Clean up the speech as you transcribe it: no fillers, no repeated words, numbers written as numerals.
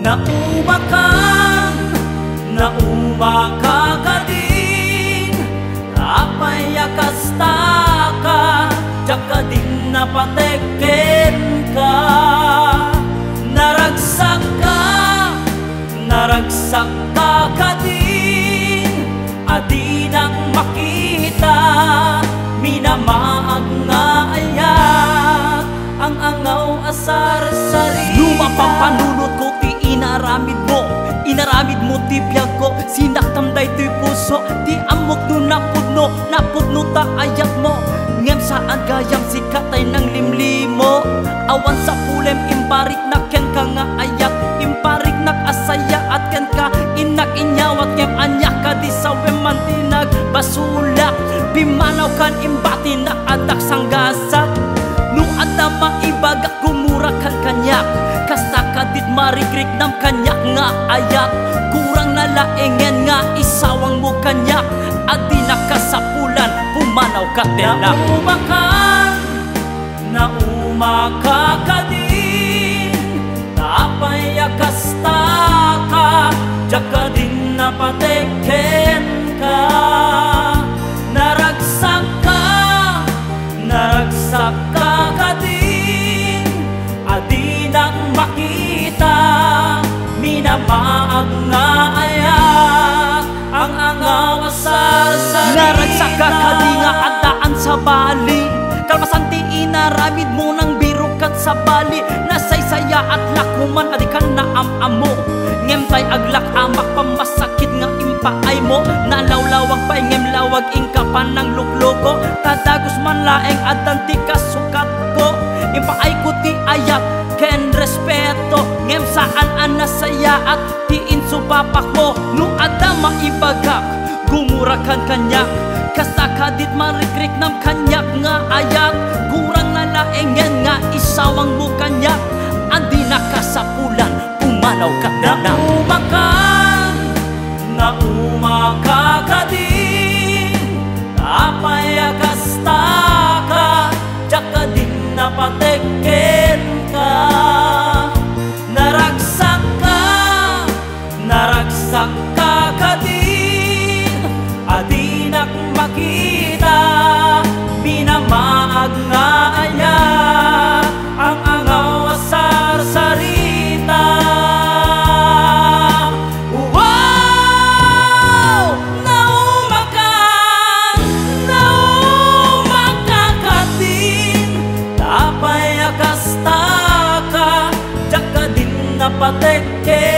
Naumakan, naumaka ka din, apay akastaka, tsaka din napateken ka. Naragsak ka din, adi nang makita, minamaag nga ayat, ang angaw asar sari. Lumapang panunod ko ti inaramid mo ti biyag ko, sinaktam day to'y puso, ti amok no napudno ta ayat mo. Ngem saan gayam sikatay ng limlimo, awan sa pulem imparik na ken ka nga ayat, imparik nak asaya at ken ka inak inyawat. Ngem anyak ka di sa wemantinag basulak, bimanaw kan imbati na adak sanggasat. Nung ada maibagak gumura kan kanyak, kasta kadit marikrik nam kanyak nga ayat. Kurang nalaengen nga isawang mo kanyak, adi nakasapulan pumanaw ka tenak. Naumaka ka din, tapay akastaka, tsaka din napateken ka. Naragsak ka din, adi nang makita, minamaag nga ayat, ang angaw asar sari. Naragsak ka di nga adaan sa bali, kalpasan ti inaramid mo ng birukat sa bali. Nasaysaya at lakuman, adi ka na amamo, ngem tay aglak amak pamasakit nga impaay mo. Nalawlawag pa ngem lawag ingkapan ng lukloko, tadagos man laeng adanti kasukat ko. Impaay ko ti ayat ken respeto, ngem saan anasaya at ti insupapak mo. No ada maibagak gumurakan kanyak, kasta kadit marikrik nam kanyak nga ayat. Kurang nalaengen nga isawang mo kanyak, andi nakasapulan pumanaw ka tenak. Naumaka ka din, tapay akastaka, tsaka din napateken ka. Naragsak ka din, adi nak makita, minamaag nga ayat, ang angaw asar sarita. Napateken